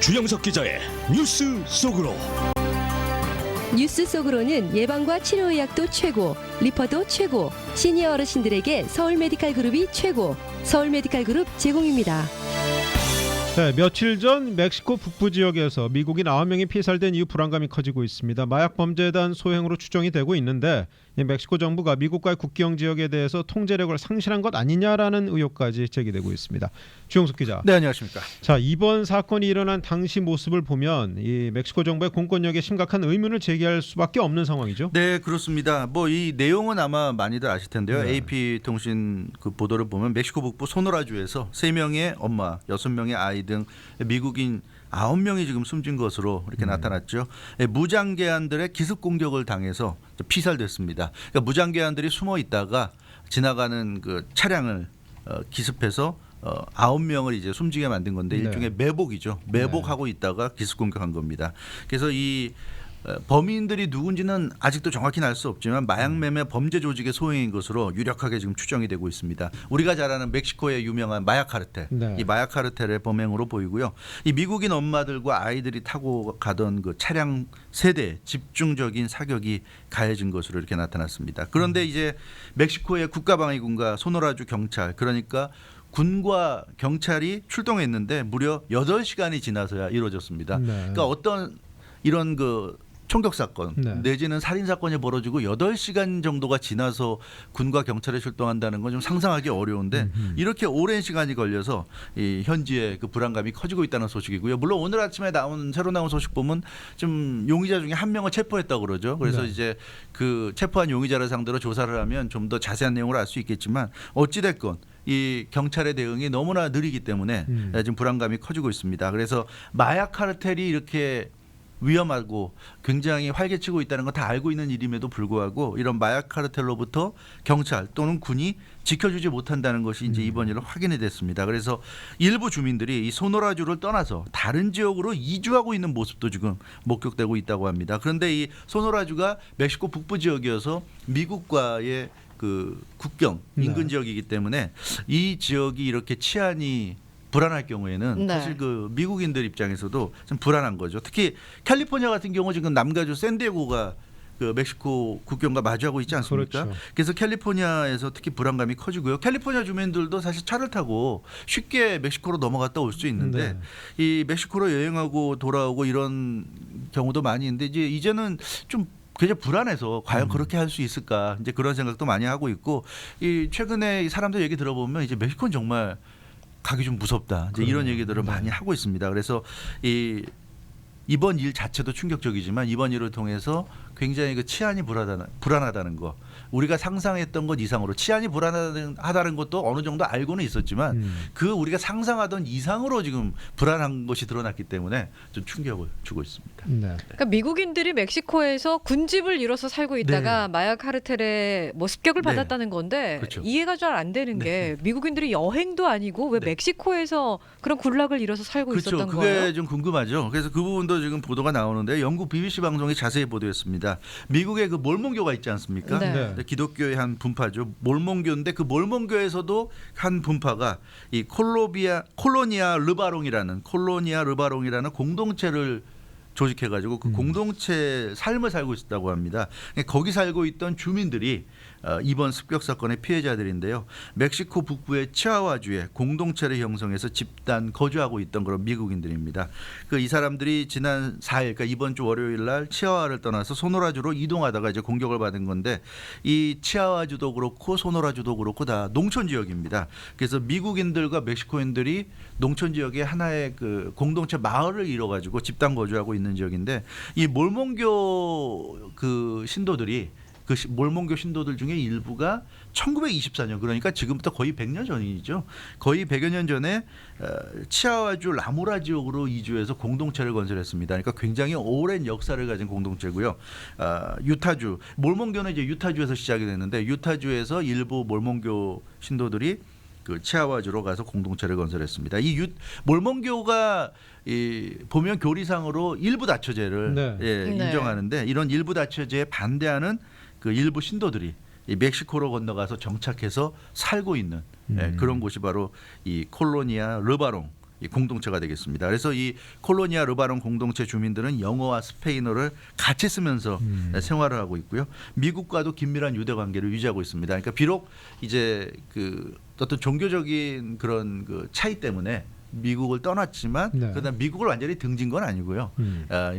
주영석 기자의 뉴스 속으로. 뉴스 속으로는 예방과 치료의학도 최고, 리퍼도 최고, 시니어 어르신들에게 서울메디칼그룹이 최고, 서울메디칼그룹 제공입니다. 네, 며칠 전 멕시코 북부 지역에서 미국인 9명이 피살된 이후 불안감이 커지고 있습니다. 마약 범죄에 대한 소행으로 추정이 되고 있는데 멕시코 정부가 미국과의 국경 지역에 대해서 통제력을 상실한 것 아니냐라는 의혹까지 제기되고 있습니다. 주영석 기자. 네, 안녕하십니까. 자, 이번 사건이 일어난 당시 모습을 보면 이 멕시코 정부의 공권력에 심각한 의문을 제기할 수밖에 없는 상황이죠. 네, 그렇습니다. 뭐 이 내용은 아마 많이들 아실 텐데요. 네. AP 통신 그 보도를 보면 멕시코 북부 소노라주에서 3명의 엄마, 6명의 아이 등 미국인 9명이 지금 숨진 것으로 이렇게 나타났죠. 무장계안들의 기습 공격을 당해서 피살됐습니다. 그러니까 무장계안들이 숨어 있다가 지나가는 그 차량을 기습해서 9명을 이제 숨지게 만든 건데 일종의 매복이죠. 매복하고 있다가 기습 공격한 겁니다. 그래서 이 범인들이 누군지는 아직도 정확히는 알 수 없지만 마약매매 범죄 조직의 소행인 것으로 유력하게 지금 추정이 되고 있습니다. 우리가 잘 아는 멕시코의 유명한 마약 카르텔, 이 마약 카르텔의 범행으로 보이고요. 이 미국인 엄마들과 아이들이 타고 가던 그 차량 세대 집중적인 사격이 가해진 것으로 이렇게 나타났습니다. 그런데 이제 멕시코의 국가방위군과 소노라주 경찰, 그러니까 군과 경찰이 출동했는데 무려 8시간이 지나서야 이루어졌습니다. 그러니까 어떤 이런 그 총격 사건 내지는 살인 사건이 벌어지고 8시간 정도가 지나서 군과 경찰이 출동한다는 건 좀 상상하기 어려운데 이렇게 오랜 시간이 걸려서 이 현지의 그 불안감이 커지고 있다는 소식이고요. 물론 오늘 아침에 새로 나온 소식 보면 좀 용의자 중에 한 명을 체포했다고 그러죠. 그래서 이제 그 체포한 용의자를 상대로 조사를 하면 좀 더 자세한 내용을 알 수 있겠지만 어찌 됐건 이 경찰의 대응이 너무나 느리기 때문에 지금 불안감이 커지고 있습니다. 그래서 마약 카르텔이 이렇게 위험하고 굉장히 활개치고 있다는 건 다 알고 있는 일임에도 불구하고 이런 마약 카르텔로부터 경찰 또는 군이 지켜주지 못한다는 것이 이제 이번 일로 확인이 됐습니다. 그래서 일부 주민들이 이 소노라주를 떠나서 다른 지역으로 이주하고 있는 모습도 지금 목격되고 있다고 합니다. 그런데 이 소노라주가 멕시코 북부 지역이어서 미국과의 그 국경 인근 지역이기 때문에 이 지역이 이렇게 치안이 불안할 경우에는 사실 그 미국인들 입장에서도 좀 불안한 거죠. 특히 캘리포니아 같은 경우 지금 남가주 샌디에고가 그 멕시코 국경과 마주하고 있지 않습니까? 그렇죠. 그래서 캘리포니아에서 특히 불안감이 커지고요. 캘리포니아 주민들도 사실 차를 타고 쉽게 멕시코로 넘어갔다 올 수 있는데 이 멕시코로 여행하고 돌아오고 이런 경우도 많이 있는데 이제는 좀 굉장히 불안해서 과연 그렇게 할 수 있을까 이제 그런 생각도 많이 하고 있고 이 최근에 사람들 얘기 들어보면 이제 멕시코는 정말 가기 좀 무섭다. 이제 이런 얘기들을 많이 하고 있습니다. 그래서 이번 일 자체도 충격적이지만 이번 일을 통해서 굉장히 그 치안이 불안하다는 거, 우리가 상상했던 것 이상으로 치안이 불안하다는 것도 어느 정도 알고는 있었지만 그 우리가 상상하던 이상으로 지금 불안한 것이 드러났기 때문에 좀 충격을 주고 있습니다. 그러니까 미국인들이 멕시코에서 군집을 이뤄서 살고 있다가 마약 카르텔의 뭐 습격을 받았다는 건데 그렇죠. 이해가 잘 안 되는 게 미국인들이 여행도 아니고 왜 멕시코에서 그런 군락을 이뤄서 살고 있었던 그게 거예요? 좀 궁금하죠. 그래서 그 부분도 지금 보도가 나오는데 영국 BBC 방송이 자세히 보도했습니다. 미국의 그 몰몬교가 있지 않습니까? 기독교의 한 분파죠. 몰몬교인데 그 몰몬교에서도 한 분파가 이 콜로니아 르바롱이라는 공동체를 조직해가지고 그 공동체 삶을 살고 있었다고 합니다. 거기 살고 있던 주민들이 이번 습격 사건의 피해자들인데요. 멕시코 북부의 치아와주에 공동체를 형성해서 집단 거주하고 있던 그런 미국인들입니다. 이 사람들이 지난 4일, 그러니까 이번 주 월요일 날 치아와를 떠나서 소노라주로 이동하다가 이제 공격을 받은 건데 이 치아와주도 그렇고 소노라주도 그렇고 다 농촌 지역입니다. 그래서 미국인들과 멕시코인들이 농촌 지역에 하나의 그 공동체 마을을 이뤄가지고 집단 거주하고 있는 지역인데 이 몰몬교 그 신도들이 몰몬교 신도들 중에 일부가 1924년 그러니까 지금부터 거의 100년 전이죠. 거의 100여 년 전에 치아와주 라모라 지역으로 이주해서 공동체를 건설했습니다. 그러니까 굉장히 오랜 역사를 가진 공동체고요. 유타주 몰몬교는 이제 유타주에서 시작이 됐는데 유타주에서 일부 몰몬교 신도들이 그 치아와주로 가서 공동체를 건설했습니다. 이 몰몬교가 보면 교리상으로 일부 다처제를 인정하는데 이런 일부 다처제에 반대하는 그 일부 신도들이 이 멕시코로 건너가서 정착해서 살고 있는 그런 곳이 바로 이 콜로니아 르바롱 이 공동체가 되겠습니다. 그래서 이 콜로니아 르바론 공동체 주민들은 영어와 스페인어를 같이 쓰면서 생활을 하고 있고요. 미국과도 긴밀한 유대 관계를 유지하고 있습니다. 그러니까 비록 이제 그 어떤 종교적인 그런 그 차이 때문에 미국을 떠났지만 네. 그다음 미국을 완전히 등진 건 아니고요.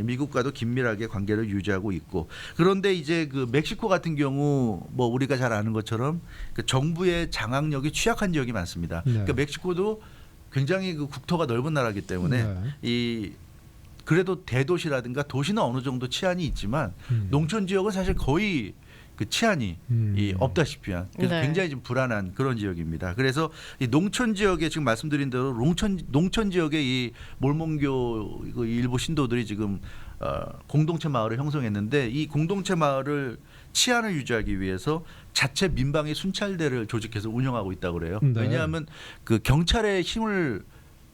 미국과도 긴밀하게 관계를 유지하고 있고 그런데 이제 그 멕시코 같은 경우 뭐 우리가 잘 아는 것처럼 그 정부의 장악력이 취약한 지역이 많습니다. 네. 그러니까 멕시코도 굉장히 그 국토가 넓은 나라이기 때문에 네. 이 그래도 대도시라든가 도시는 어느 정도 치안이 있지만 농촌 지역은 사실 거의 그 치안이 이 없다시피 한 그래서 네. 굉장히 좀 불안한 그런 지역입니다. 그래서 이 농촌 지역에 지금 말씀드린 대로 농촌 지역의 이 몰몬교 그 일부 신도들이 지금 공동체 마을을 형성했는데 이 공동체 마을을 치안을 유지하기 위해서 자체 민방위 순찰대를 조직해서 운영하고 있다고 그래요. 네. 왜냐하면 그 경찰의 힘을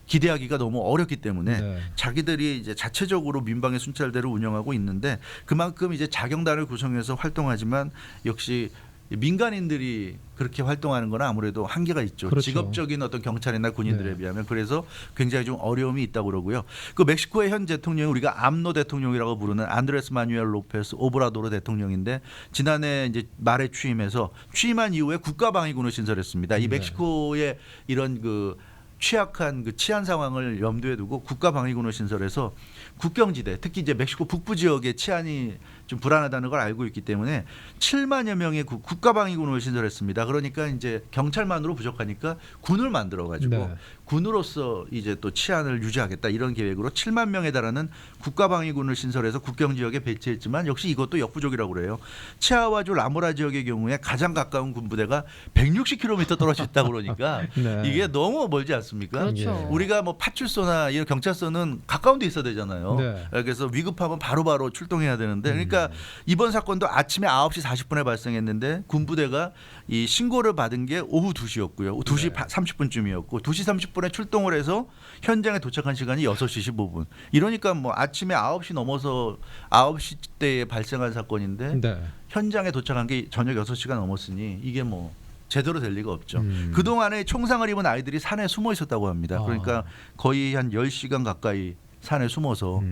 기대하기가 너무 어렵기 때문에 네. 자기들이 이제 자체적으로 민방위 순찰대를 운영하고 있는데 그만큼 이제 자경단을 구성해서 활동하지만 역시 민간인들이 그렇게 활동하는 건 아무래도 한계가 있죠. 그렇죠. 직업적인 어떤 경찰이나 군인들에 네. 비하면 그래서 굉장히 좀 어려움이 있다고 그러고요. 그 멕시코의 현 대통령이 우리가 암노 대통령이라고 부르는 안드레스 마뉴엘 로페스 오브라도르 대통령인데 지난해 이제 말에 취임한 이후에 국가방위군을 신설했습니다. 이 네. 멕시코의 이런 그 취약한 그 치안 상황을 염두에 두고 국가방위군을 신설해서 국경지대 특히 이제 멕시코 북부 지역의 치안이 좀 불안하다는 걸 알고 있기 때문에 7만여 명의 국가방위군을 신설했습니다. 그러니까 이제 경찰만으로 부족하니까 군을 만들어 가지고 네. 군으로서 이제 또 치안을 유지하겠다 이런 계획으로 7만 명에 달하는 국가방위군을 신설해서 국경 지역에 배치했지만 역시 이것도 역부족이라고 그래요. 치아와주 라모라 지역의 경우에 가장 가까운 군부대가 160km 떨어져 있다고 그러니까 네. 이게 너무 멀지 않습니까? 그렇죠. 우리가 뭐 파출소나 이런 경찰서는 가까운 데 있어야 되잖아요. 네. 그래서 위급하면 바로바로 출동해야 되는데 그러니까 이번 사건도 아침에 9시 40분에 발생했는데 군부대가 이 신고를 받은 게 오후 2시였고요. 2시 30분쯤이었고 2시 30분에 출동을 해서 현장에 도착한 시간이 6시 15분. 이러니까 뭐 아침에 9시 넘어서 9시 때에 발생한 사건인데 네. 현장에 도착한 게 저녁 6시가 넘었으니 이게 뭐 제대로 될 리가 없죠. 그동안에 총상을 입은 아이들이 산에 숨어 있었다고 합니다. 그러니까 거의 한 10시간 가까이 산에 숨어서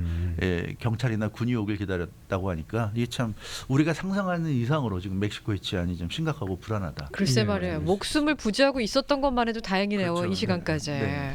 경찰이나 군이 오길 기다렸다고 하니까 이게 참 우리가 상상하는 이상으로 지금 멕시코의 치안이 좀 심각하고 불안하다. 글쎄 네. 말이에요. 목숨을 부지하고 있었던 것만 해도 다행이네요. 그렇죠. 이 시간까지. 네.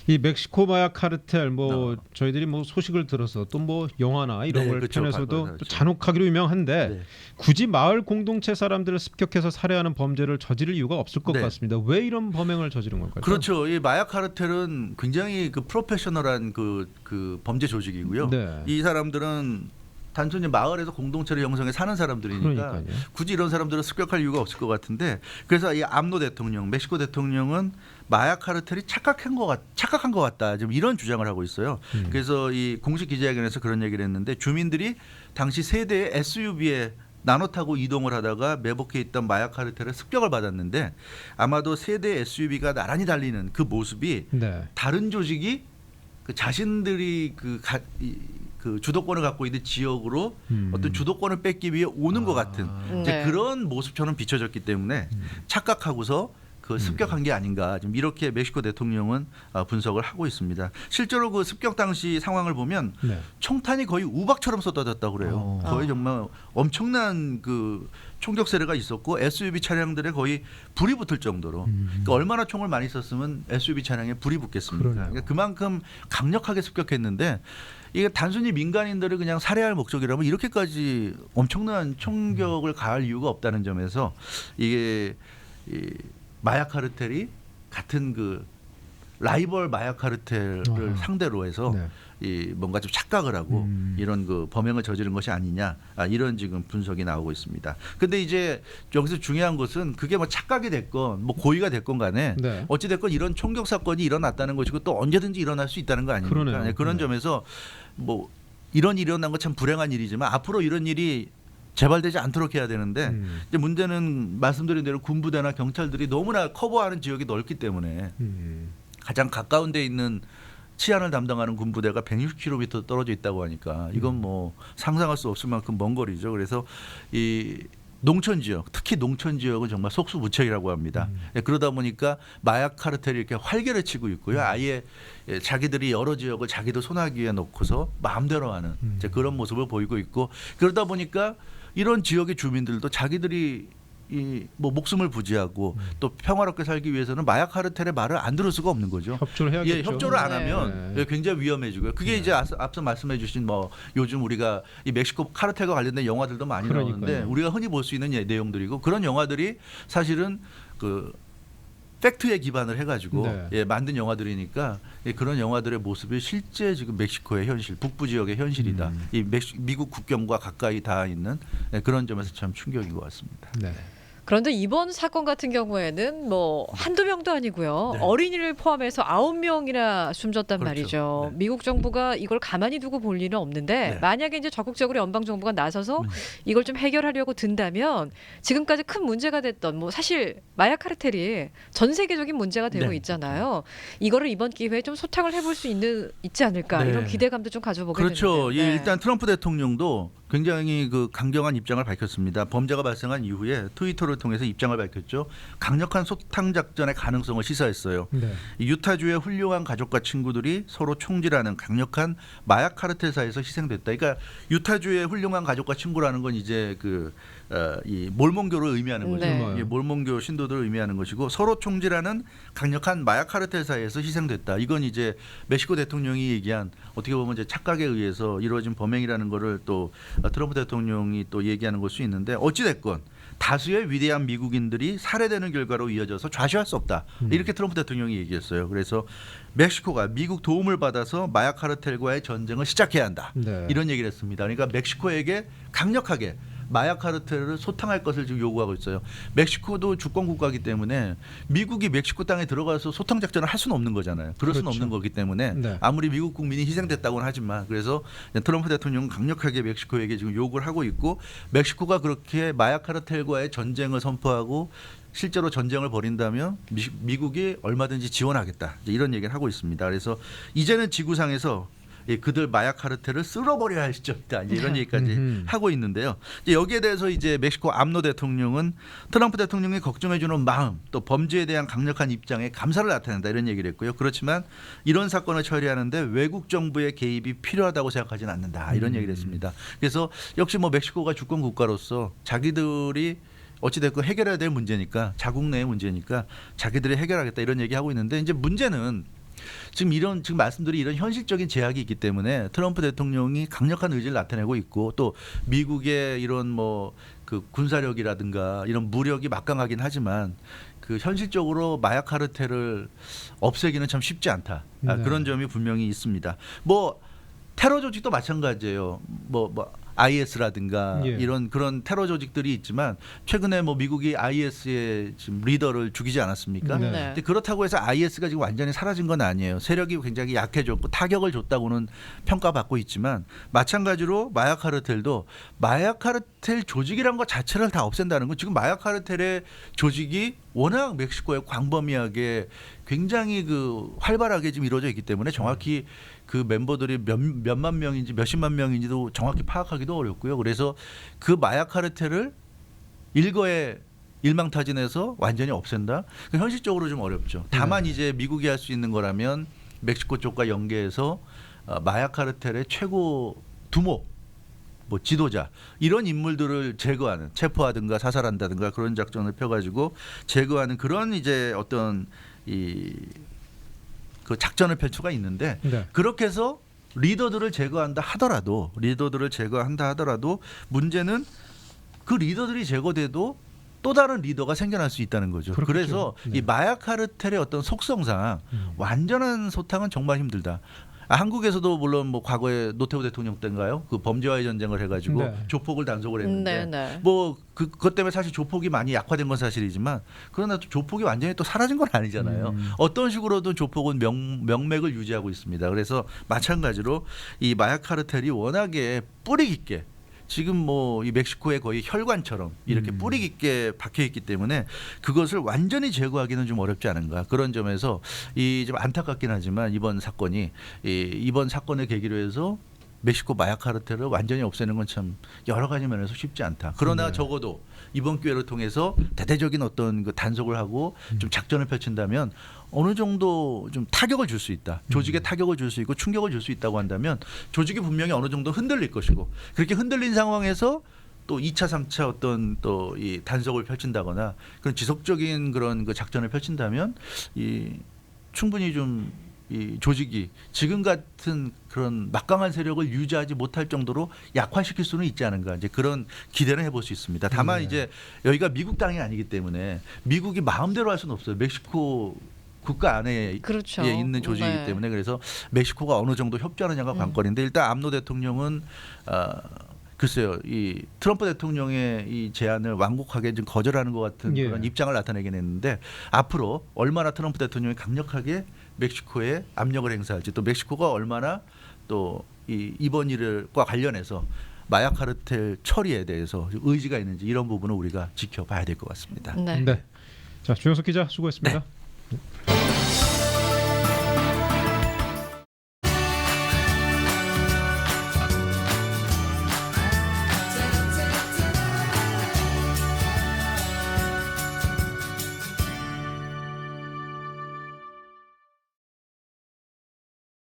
이 멕시코 마약 카르텔 뭐 어. 저희들이 뭐 소식을 들어서 또 뭐 영화나 이런 네, 걸 그렇죠. 편에서도 봤죠. 또 잔혹하기로 유명한데 네. 굳이 마을 공동체 사람들을 습격해서 살해하는 범죄를 저지를 이유가 없을 것 네. 같습니다. 왜 이런 범행을 저지른 걸까요? 그렇죠. 이 마약 카르텔은 굉장히 그 프로페셔널한 그 범죄 조직이고요. 네. 이 사람들은 단순히 마을에서 공동체를 형성해 사는 사람들이니까 그러니까요. 굳이 이런 사람들을 습격할 이유가 없을 것 같은데 그래서 이 암노 대통령, 멕시코 대통령은 마약 카르텔이 착각한 것 같다. 지금 이런 주장을 하고 있어요. 그래서 이 공식 기자회견에서 그런 얘기를 했는데 주민들이 당시 세대의 SUV에 나눠 타고 이동을 하다가 매복해 있던 마약 카르텔의 습격을 받았는데 아마도 세대 SUV가 나란히 달리는 그 모습이 네. 다른 조직이 그 자신들이 그 주도권을 갖고 있는 지역으로 어떤 주도권을 뺏기 위해 오는 것 같은 이제 네. 그런 모습처럼 비춰졌기 때문에 착각하고서 그 습격한 게 아닌가 지금 이렇게 멕시코 대통령은 분석을 하고 있습니다. 실제로 그 습격 당시 상황을 보면 네. 총탄이 거의 우박처럼 쏟아졌다고 그래요. 거의 정말 엄청난 그 총격 세례가 있었고 SUV 차량들에 거의 불이 붙을 정도로 그러니까 얼마나 총을 많이 썼으면 SUV 차량에 불이 붙겠습니까? 그러네요. 그러니까 그만큼 강력하게 습격했는데 이게 단순히 민간인들을 그냥 살해할 목적이라면 이렇게까지 엄청난 총격을 가할 이유가 없다는 점에서 이게 이 마약 카르텔이 같은 그 라이벌 마약 카르텔을 상대로 해서 네. 이 뭔가 좀 착각을 하고 이런 그 범행을 저지른 것이 아니냐 이런 지금 분석이 나오고 있습니다. 근데 이제 여기서 중요한 것은 그게 뭐 착각이 됐건 뭐 고의가 됐건 간에 네. 어찌 됐건 이런 총격 사건이 일어났다는 것이고 또 언제든지 일어날 수 있다는 거 아닙니까? 그러네요. 네, 그런 네. 점에서 뭐 이런 일이 일어난 건 참 불행한 일이지만 앞으로 이런 일이 재발되지 않도록 해야 되는데 이제 문제는 말씀드린 대로 군부대나 경찰들이 너무나 커버하는 지역이 넓기 때문에 가장 가까운 데 있는 치안을 담당하는 군부대가 160km 떨어져 있다고 하니까 이건 뭐 상상할 수 없을 만큼 먼 거리죠. 그래서 이 농촌 지역, 특히 농촌 지역은 정말 속수무책이라고 합니다. 예, 그러다 보니까 마약 카르텔이 이렇게 활개를 치고 있고요. 아예 자기들이 여러 지역을 자기도 손아귀에 놓고서 마음대로 하는 이제 그런 모습을 보이고 있고, 그러다 보니까 이런 지역의 주민들도 자기들이 이 뭐 목숨을 부지하고 또 평화롭게 살기 위해서는 마약 카르텔의 말을 안 들을 수가 없는 거죠. 협조를 해야겠죠. 예, 협조를 안 네. 하면 네. 굉장히 위험해지고요. 그게 이제 앞서 말씀해주신 뭐 요즘 우리가 이 멕시코 카르텔과 관련된 영화들도 많이 나오는데 그러니까요. 우리가 흔히 볼 수 있는 내용들이고, 그런 영화들이 사실은 그 팩트에 기반을 해가지고 네. 예, 만든 영화들이니까 예, 그런 영화들의 모습이 실제 지금 멕시코의 현실, 북부 지역의 현실이다. 이 미국 국경과 가까이 닿아 있는 예, 그런 점에서 참 충격인 것 같습니다. 네. 그런데 이번 사건 같은 경우에는 뭐 한두 명도 아니고요. 네. 어린이를 포함해서 9명이나 숨졌단 그렇죠. 말이죠. 네. 미국 정부가 이걸 가만히 두고 볼 일은 없는데 네. 만약에 이제 적극적으로 연방 정부가 나서서 이걸 좀 해결하려고 든다면 지금까지 큰 문제가 됐던 뭐 사실 마약 카르텔이 전 세계적인 문제가 되고 네. 있잖아요. 이거를 이번 기회에 좀 소탕을 해볼 수 있지 않을까 네. 이런 기대감도 좀 가져보게 그렇죠. 되는데. 예, 일단 트럼프 대통령도 굉장히 그 강경한 입장을 밝혔습니다. 범죄가 발생한 이후에 트위터를 통해서 입장을 밝혔죠. 강력한 소탕 작전의 가능성을 시사했어요. 네. 이 유타주의 훌륭한 가족과 친구들이 서로 총질하는 강력한 마약 카르텔 사이에서 희생됐다. 그러니까 유타주의 훌륭한 가족과 친구라는 건 이제 이 몰몬교를 의미하는 거죠. 네. 이 몰몬교 신도들을 의미하는 것이고, 서로 총질하는 강력한 마약 카르텔 사이에서 희생됐다. 이건 이제 멕시코 대통령이 얘기한, 어떻게 보면 이제 착각에 의해서 이루어진 범행이라는 거를 또 트럼프 대통령이 또 얘기하는 걸 수 있는데, 어찌 됐건 다수의 위대한 미국인들이 살해되는 결과로 이어져서 좌시할 수 없다. 이렇게 트럼프 대통령이 얘기했어요. 그래서 멕시코가 미국 도움을 받아서 마약 카르텔과의 전쟁을 시작해야 한다. 네. 이런 얘기를 했습니다. 그러니까 멕시코에게 강력하게 마약 카르텔을 소탕할 것을 지금 요구하고 있어요. 멕시코도 주권 국가이기 때문에 미국이 멕시코 땅에 들어가서 소탕 작전을 할 수는 없는 거잖아요. 그럴 수는 그렇죠. 없는 거기 때문에 네. 아무리 미국 국민이 희생됐다고는 하지만, 그래서 트럼프 대통령은 강력하게 멕시코에게 지금 요구를 하고 있고, 멕시코가 그렇게 마약 카르텔과의 전쟁을 선포하고 실제로 전쟁을 벌인다면 미국이 얼마든지 지원하겠다, 이제 이런 얘기를 하고 있습니다. 그래서 이제는 지구상에서 그들 마약 카르텔을 쓸어버려야 할 시점이다, 이제 이런 얘기까지 하고 있는데요. 이제 여기에 대해서 이제 멕시코 암노 대통령은 트럼프 대통령이 걱정해주는 마음, 또 범죄에 대한 강력한 입장에 감사를 나타낸다, 이런 얘기를 했고요. 그렇지만 이런 사건을 처리하는데 외국 정부의 개입이 필요하다고 생각하지는 않는다, 이런 얘기를 했습니다. 그래서 역시 뭐 멕시코가 주권 국가로서 자기들이 어찌됐건 해결해야 될 문제니까, 자국 내의 문제니까 자기들이 해결하겠다, 이런 얘기하고 있는데, 이제 문제는 지금 말씀드린 이런 현실적인 제약이 있기 때문에 트럼프 대통령이 강력한 의지를 나타내고 있고, 또 미국의 이런 뭐 그 군사력이라든가 이런 무력이 막강하긴 하지만 그 현실적으로 마약 카르텔을 없애기는 참 쉽지 않다. 네. 그런 점이 분명히 있습니다. 뭐 테러 조직도 마찬가지예요. 뭐 IS라든가 예. 이런 그런 테러 조직들이 있지만, 최근에 뭐 미국이 IS의 지금 리더를 죽이지 않았습니까? 네. 네. 근데 그렇다고 해서 IS가 지금 완전히 사라진 건 아니에요. 세력이 굉장히 약해졌고 타격을 줬다고는 평가받고 있지만, 마찬가지로 마약 카르텔도 마약 카르텔 조직이란 것 자체를 다 없앤다는 건, 지금 마약 카르텔의 조직이 워낙 멕시코에 광범위하게 굉장히 그 활발하게 지금 이루어져 있기 때문에 정확히 그 멤버들이 몇만 명인지 몇십만 명인지도 정확히 파악하기도 어렵고요. 그래서 그 마약 카르텔을 일거에 일망타진해서 완전히 없앤다? 현실적으로 좀 어렵죠. 다만 이제 미국이 할 수 있는 거라면 멕시코 쪽과 연계해서 마약 카르텔의 최고 두목, 뭐 지도자, 이런 인물들을 제거하는, 체포하든가 사살한다든가 그런 작전을 펴가지고 제거하는 그런 이제 어떤 그 작전을 펼 수가 있는데, 네. 그렇게 해서 리더들을 제거한다 하더라도 문제는 그 리더들이 제거돼도 또 다른 리더가 생겨날 수 있다는 거죠. 그렇겠죠. 그래서 네. 이 마약 카르텔의 어떤 속성상 완전한 소탕은 정말 힘들다. 한국에서도 물론 뭐 과거에 노태우 대통령 때인가요? 그 범죄와의 전쟁을 해가지고 네. 조폭을 단속을 했는데, 네. 뭐 그것 때문에 사실 조폭이 많이 약화된 건 사실이지만, 그러나 또 조폭이 완전히 또 사라진 건 아니잖아요. 어떤 식으로든 조폭은 명맥을 유지하고 있습니다. 그래서 마찬가지로 이 마약 카르텔이 워낙에 뿌리 깊게 지금 뭐 이 멕시코의 거의 혈관처럼 이렇게 뿌리 깊게 박혀 있기 때문에 그것을 완전히 제거하기는 좀 어렵지 않은가, 그런 점에서 이 좀 안타깝긴 하지만 이번 사건을 계기로 해서 멕시코 마약 카르텔을 완전히 없애는 건 참 여러 가지 면에서 쉽지 않다. 그러나 네. 적어도 이번 기회를 통해서 대대적인 어떤 그 단속을 하고 좀 작전을 펼친다면 어느 정도 좀 타격을 줄 수 있다. 조직에 타격을 줄 수 있고 충격을 줄 수 있다고 한다면 조직이 분명히 어느 정도 흔들릴 것이고 그렇게 흔들린 상황에서 또 2차, 3차 어떤 또 이 단속을 펼친다거나 그런 지속적인 그런 그 작전을 펼친다면 이 충분히 좀 이 조직이 지금 같은 그런 막강한 세력을 유지하지 못할 정도로 약화시킬 수는 있지 않은가 이제 그런 기대를 해볼 수 있습니다. 다만 이제 여기가 미국 땅이 아니기 때문에 미국이 마음대로 할 수는 없어요. 멕시코 국가 안에 그렇죠. 예, 있는 조직이기 네. 때문에 그래서 멕시코가 어느 정도 협조하느냐가 관건인데 일단 암노 대통령은 글쎄요, 이 트럼프 대통령의 이 제안을 완곡하게 좀 거절하는 것 같은 예. 그런 입장을 나타내긴 했는데 앞으로 얼마나 트럼프 대통령이 강력하게 멕시코에 압력을 행사할지 또 멕시코가 얼마나 또 이번 일과 관련해서 마약 카르텔 처리에 대해서 의지가 있는지 이런 부분은 우리가 지켜봐야 될 것 같습니다. 네. 네. 자, 주영석 기자 수고했습니다.